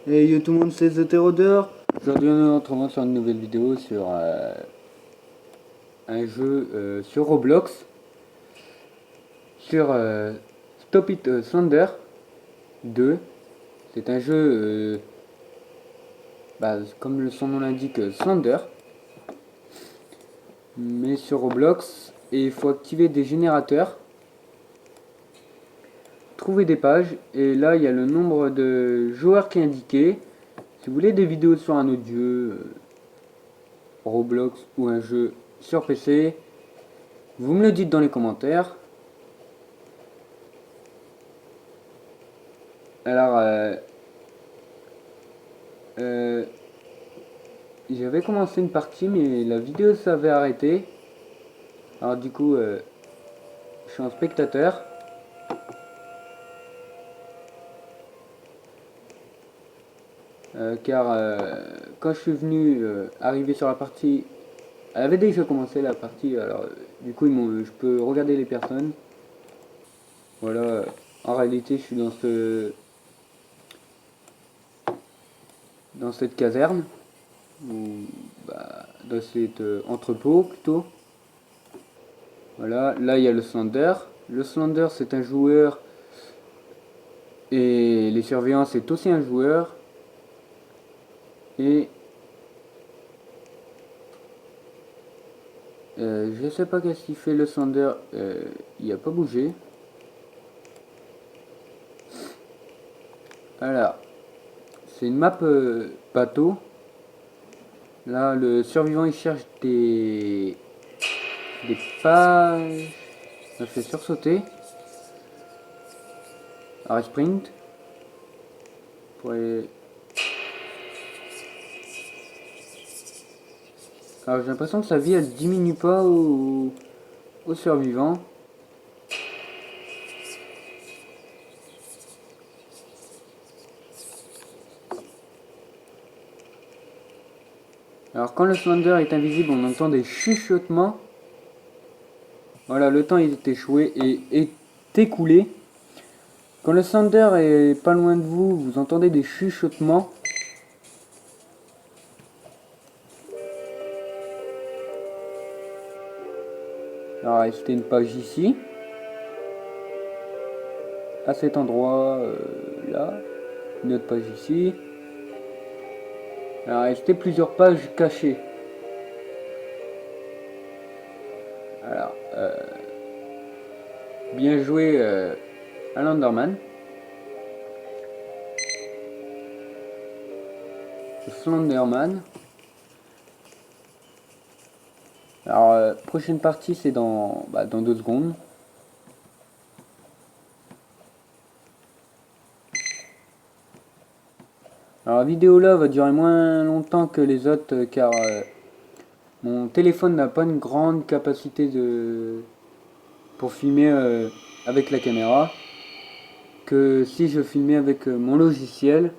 Et yo tout le monde, c'est The Terror. Aujourd'hui on se retrouve sur une nouvelle vidéo sur un jeu sur Roblox, sur Stop It Thunder 2. C'est un jeu, comme son nom l'indique, Thunder, mais sur Roblox. Et il faut activer des générateurs, trouver des pages, et là il y a le nombre de joueurs qui est indiqué. Si vous voulez des vidéos sur un autre jeu, Roblox ou un jeu sur PC, vous me le dites dans les commentaires. Alors, j'avais commencé une partie, mais la vidéo s'avait arrêté. Alors du coup, je suis un spectateur. Car quand je suis venu arriver sur la partie, elle avait déjà commencé la partie. Alors du coup, je peux regarder les personnes. Voilà. En réalité, je suis dans cette caserne, ou dans cet entrepôt plutôt. Voilà, là il y a le Slender. Le Slender, c'est un joueur, et les surveillants c'est aussi un joueur. Et je sais pas qu'est-ce qu'il fait le Slender, il a pas bougé. Alors, c'est une map bateau. Là, le survivant il cherche des pages. Ça fait sursauter. Alors, sprint. Pour aller... Alors, j'ai l'impression que sa vie elle diminue pas au survivant. Alors, quand le Slender est invisible, on entend des chuchotements. Voilà, le temps est échoué et est écoulé. Quand le Slender est pas loin de vous, vous entendez des chuchotements. Alors, c'était une page ici. À cet endroit, là. Une autre page ici. Alors, il restait plusieurs pages cachées. Alors, bien joué à l'Enderman. Slenderman. Alors, prochaine partie, c'est dans 2 secondes. Alors, la vidéo là va durer moins longtemps que les autres, car mon téléphone n'a pas une grande capacité pour filmer avec la caméra, que si je filmais avec mon logiciel.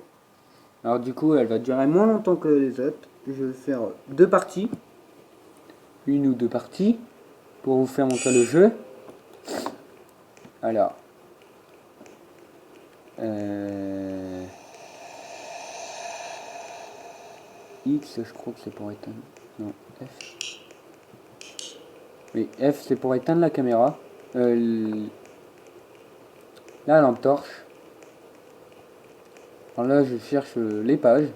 Alors du coup, elle va durer moins longtemps que les autres. Je vais faire 2 parties, 1 ou 2 parties, pour vous faire montrer le jeu. Alors, X, je crois que c'est pour éteindre. Non, F. Oui, F, c'est pour éteindre la caméra. La lampe torche. Alors là, je cherche les pages.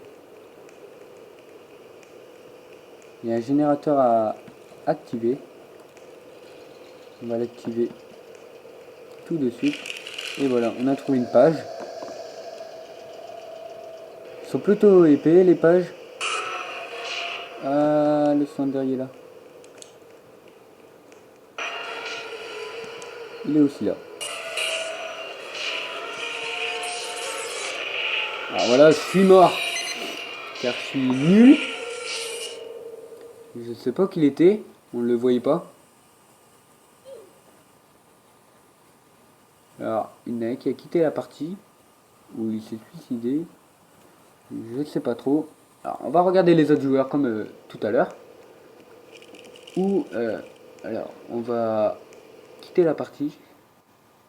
Il y a un générateur à activer. On va l'activer tout de suite. Et voilà, on a trouvé une page. Ils sont plutôt épais les pages. Ah, le Slender est là. Il est aussi là. Alors voilà, je suis mort. Car je suis nul. Je sais pas qui il était. On ne le voyait pas. Alors, il y en a un qui a quitté la partie. Ou il s'est suicidé. Je ne sais pas trop. Alors, on va regarder les autres joueurs comme tout à l'heure. Alors, on va quitter la partie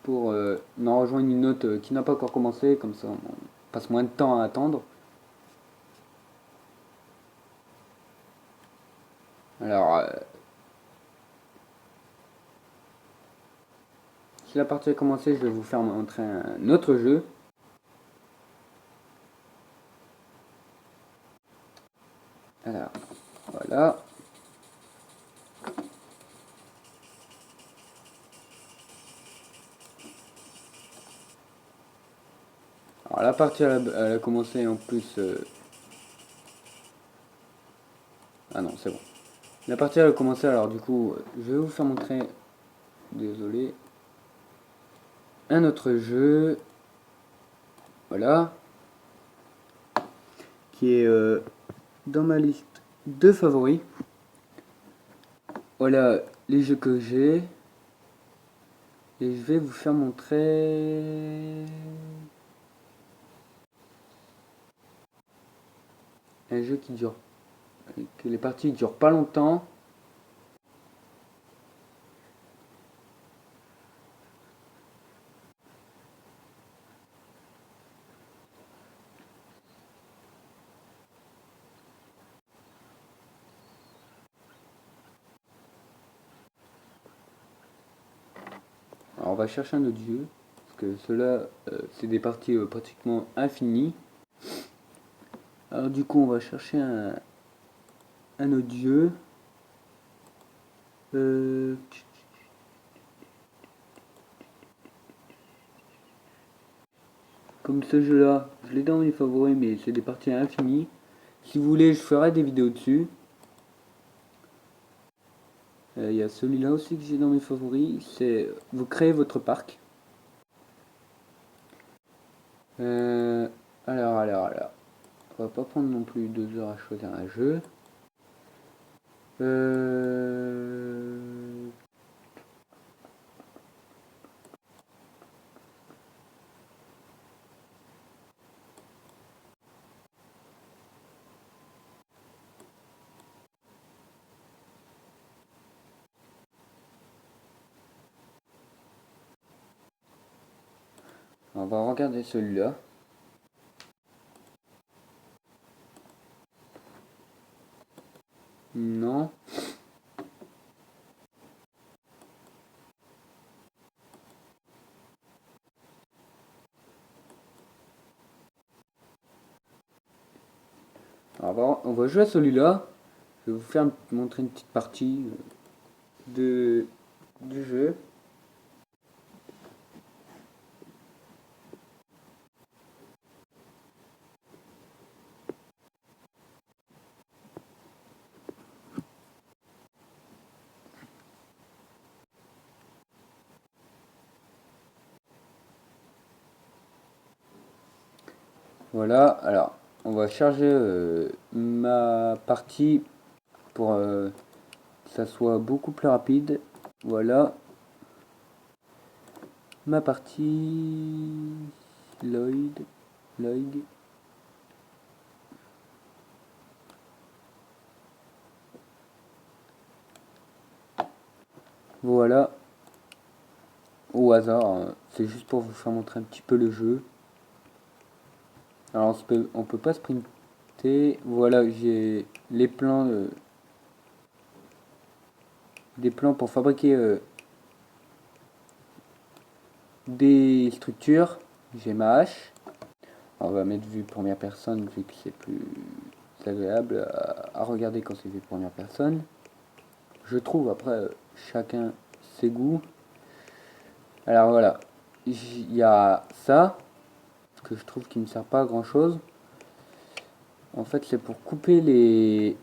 pour en rejoindre une autre qui n'a pas encore commencé. Comme ça, on passe moins de temps à attendre. Alors, si la partie a commencé, je vais vous faire montrer un autre jeu. Alors, voilà. Alors, la partie elle a commencé en plus. Ah non, c'est bon. La partie elle a commencé, alors du coup, je vais vous faire montrer. Désolé. Un autre jeu. Voilà. Qui est dans ma liste de favoris. Voilà les jeux que j'ai. Et je vais vous faire montrer un jeu qui dure, que les parties durent pas longtemps. Alors on va chercher un autre jeu, parce que ceux-là, c'est des parties pratiquement infinies. Alors du coup, on va chercher un autre jeu. Euh, Comme ce jeu-là, je l'ai dans mes favoris, mais c'est des parties infinies. Si vous voulez, je ferai des vidéos dessus. Il y a celui-là aussi que j'ai dans mes favoris, c'est vous créez votre parc. Euh, alors. On va pas prendre non plus 2 heures à choisir un jeu. Euh... On va regarder celui-là. Non. Alors, on va jouer à celui-là. Je vais vous faire montrer une petite partie du jeu. Voilà, alors on va charger ma partie pour que ça soit beaucoup plus rapide. Voilà, ma partie Lloyd. Voilà, au hasard, hein. C'est juste pour vous faire montrer un petit peu le jeu. Alors on peut pas sprinter. Voilà, j'ai les plans des plans pour fabriquer des structures. J'ai ma hache. Alors, on va mettre vue première personne vu que c'est plus agréable à regarder quand c'est vue première personne. Je trouve, après chacun ses goûts. Alors voilà, il y a ça que je trouve qui ne sert pas à grand chose. En fait, c'est pour couper les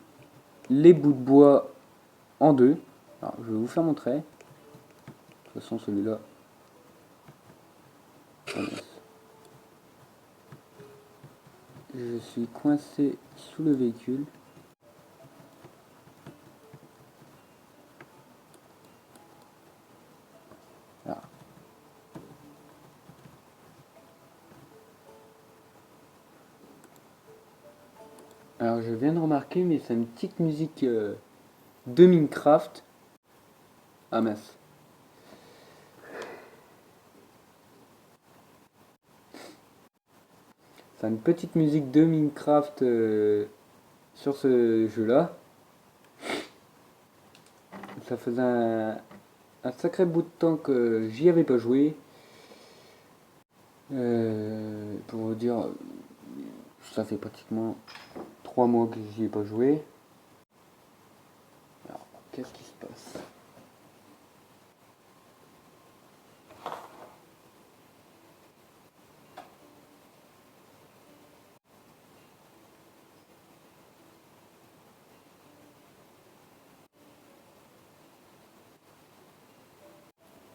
bouts de bois en deux. Alors, je vais vous faire montrer. De toute façon, celui-là. Je suis coincé sous le véhicule. Voilà. Alors, je viens de remarquer, mais c'est une petite musique de Minecraft. Ah mince. C'est une petite musique de Minecraft sur ce jeu-là. Ça faisait un sacré bout de temps que j'y avais pas joué. Pour vous dire, ça fait pratiquement 3 mois que j'y ai pas joué. Alors, qu'est-ce qui se passe?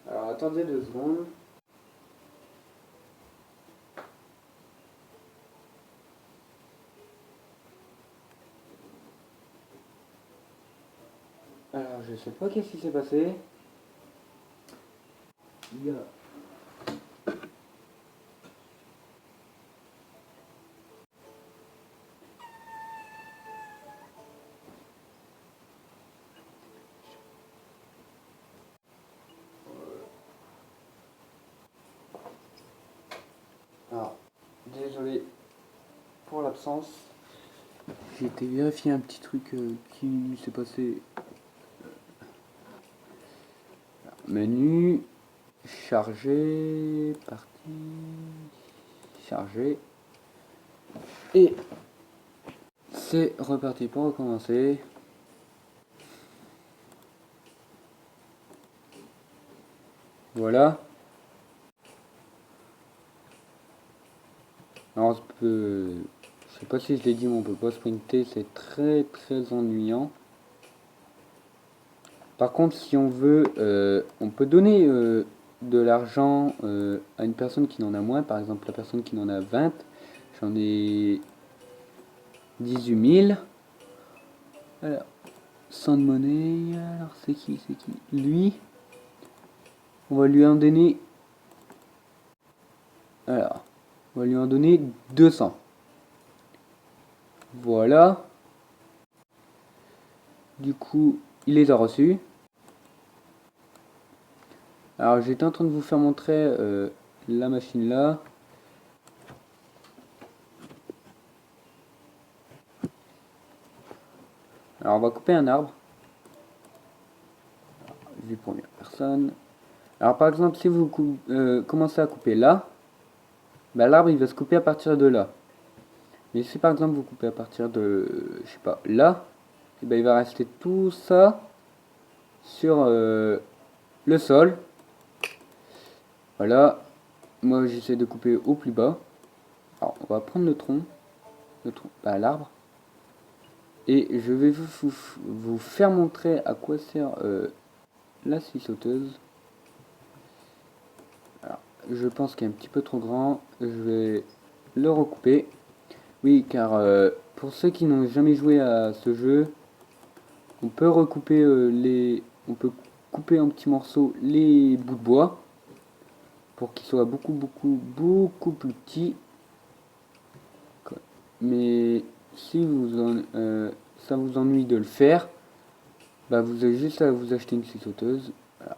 Alors, attendez 2 secondes. Alors, je sais pas qu'est-ce qui s'est passé. Il y a... Alors, désolé pour l'absence. J'ai été vérifier un petit truc qui s'est passé. Menu, charger, partie, charger. Et c'est reparti pour recommencer. Voilà. Alors, je sais pas si je l'ai dit, mais on peut pas sprinter, c'est très très ennuyant. Par contre, si on veut, on peut donner de l'argent à une personne qui n'en a moins. Par exemple, la personne qui en a 20, j'en ai 18 000. Alors, sans de monnaie, alors c'est qui? Lui, on va lui en donner. Alors, on va lui en donner 200. Voilà. Du coup, il les a reçus. Alors, j'étais en train de vous faire montrer la machine là. Alors, on va couper un arbre. Vue première personne. Alors, par exemple, si vous commencez à couper là, bah, l'arbre il va se couper à partir de là. Mais si par exemple vous coupez à partir de, je sais pas, là, et ben il va rester tout ça sur le sol. Voilà. Moi j'essaie de couper au plus bas. Alors on va prendre le tronc, bah, l'arbre. Et je vais vous faire montrer à quoi sert la scie sauteuse. Alors, je pense qu'il est un petit peu trop grand. Je vais le recouper. Oui, car pour ceux qui n'ont jamais joué à ce jeu, on peut recouper on peut couper en petits morceaux les bouts de bois pour qu'ils soient beaucoup plus petits. Mais si ça vous ennuie de le faire, bah vous avez juste à vous acheter une scie sauteuse. Voilà.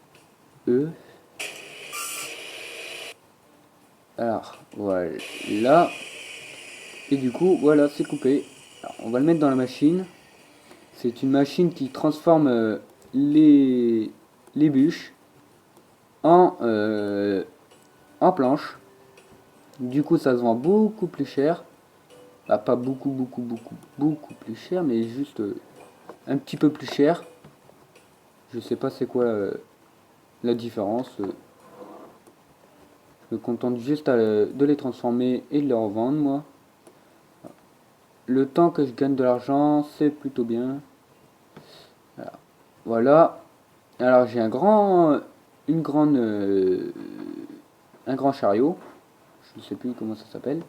Alors voilà. Et du coup voilà, c'est coupé. Alors, on va le mettre dans la machine. C'est une machine qui transforme les bûches en planches. Du coup, ça se vend beaucoup plus cher. Bah, pas beaucoup plus cher, mais juste un petit peu plus cher. Je sais pas c'est quoi la différence. Je me contente juste de les transformer et de les revendre, moi. Le temps que je gagne de l'argent, c'est plutôt bien. Voilà. Alors j'ai un grand chariot. Je ne sais plus comment ça s'appelle.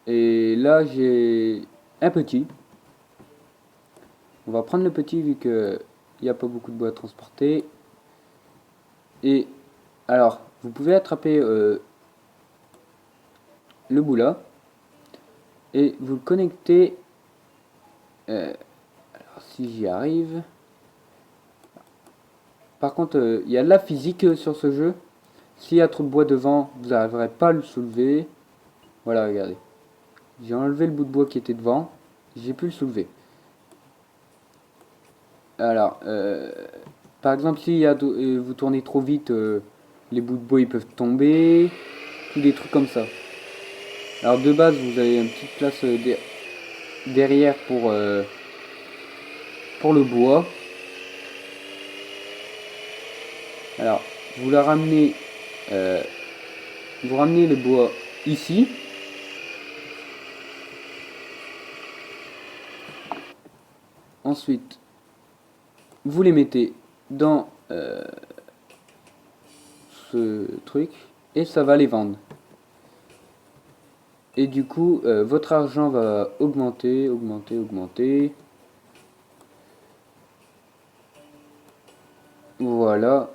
Et là j'ai un petit. On va prendre le petit vu qu'il n'y a pas beaucoup de bois à transporter. Et alors vous pouvez attraper le bout là. Et vous le connectez. Alors si j'y arrive. Par contre il y a de la physique sur ce jeu. S'il y a trop de bois devant, vous n'arriverez pas à le soulever. Voilà, regardez. J'ai enlevé le bout de bois qui était devant. J'ai pu le soulever. Alors, par exemple, si vous tournez trop vite, les bouts de bois ils peuvent tomber, tous des trucs comme ça. Alors de base, vous avez une petite place derrière pour le bois. Alors, vous la ramenez, euh, vous ramenez le bois ici. Ensuite, vous les mettez dans ce truc et ça va les vendre. Et du coup, votre argent va augmenter, augmenter, augmenter. Voilà.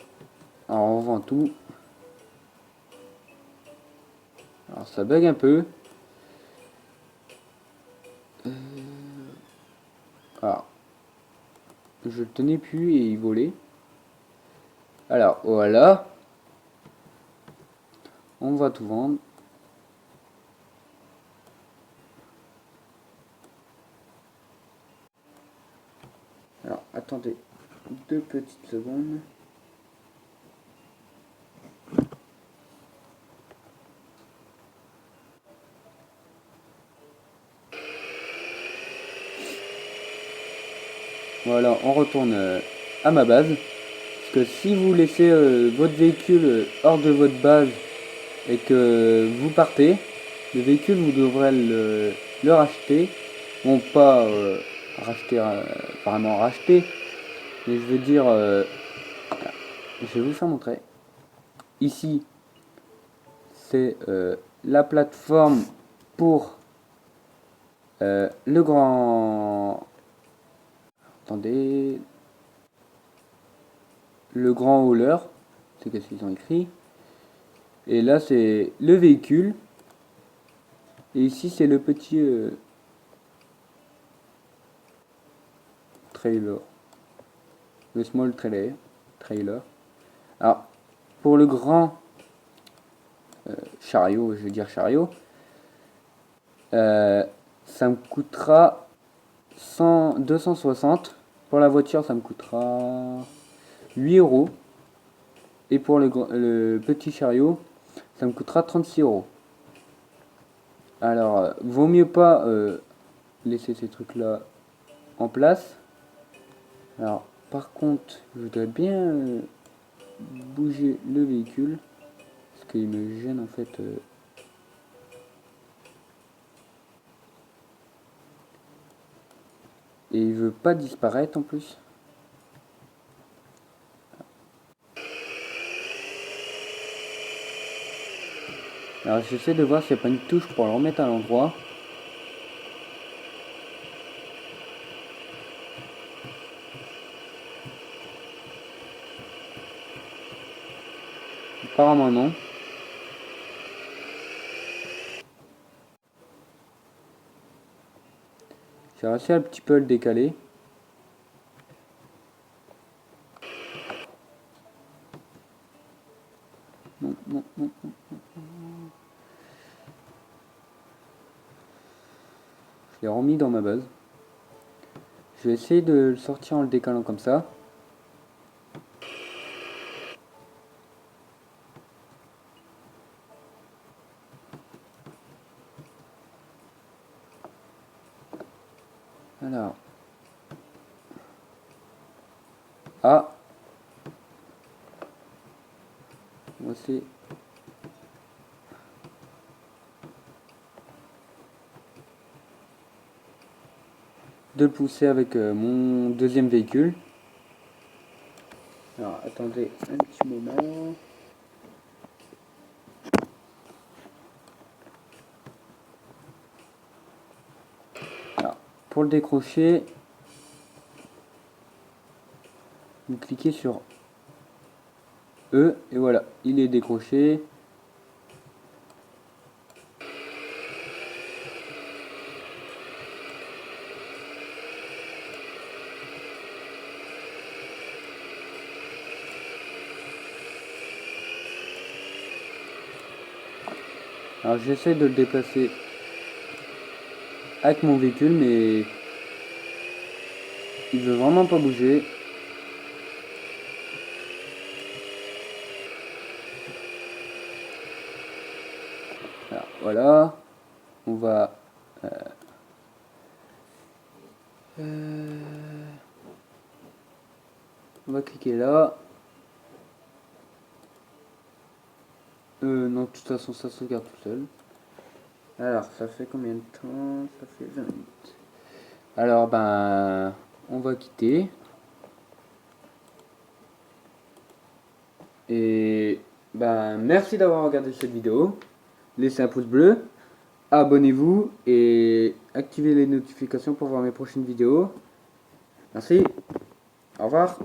Alors on vend tout. Alors ça bug un peu. Alors, je le tenais plus et il volait. Alors voilà. On va tout vendre. Alors attendez 2 petites secondes. Voilà, on retourne à ma base. Parce que si vous laissez votre véhicule hors de votre base et que vous partez, le véhicule vous devrez le racheter. Bon, pas racheter, vraiment racheter, mais je veux dire, je vais vous faire montrer. Ici, c'est la plateforme pour le grand. Attendez. Le grand hauler. C'est qu'est-ce qu'ils ont écrit. Et là, c'est le véhicule. Et ici, c'est le petit trailer. Le small trailer. Alors, pour le grand chariot, je vais dire chariot, ça me coûtera 260. Pour la voiture, ça me coûtera 8 euros. Et pour le petit chariot, ça me coûtera 36 euros. Alors, vaut mieux pas laisser ces trucs-là en place. Alors, par contre, je voudrais bien bouger le véhicule. Parce qu'il me gêne en fait. Et il veut pas disparaître en plus. Alors j'essaie de voir s'il n'y a pas une touche pour le remettre à l'endroit. Apparemment non. J'ai réussi un petit peu à le décaler. Non, non, non, non. Je l'ai remis dans ma base. Je vais essayer de le sortir en le décalant comme ça. Alors. Ah. On va essayer. De le pousser avec mon deuxième véhicule. Alors attendez un petit moment. Alors, pour le décrocher, vous cliquez sur E et voilà, il est décroché. Alors j'essaie de le déplacer avec mon véhicule, mais Il veut vraiment pas bouger. Alors, voilà. On va... on va cliquer là. Non, de toute façon, ça se regarde tout seul. Alors, ça fait combien de temps? Ça fait 20 minutes. Alors, ben, on va quitter. Et, ben, merci d'avoir regardé cette vidéo. Laissez un pouce bleu. Abonnez-vous et activez les notifications pour voir mes prochaines vidéos. Merci. Au revoir.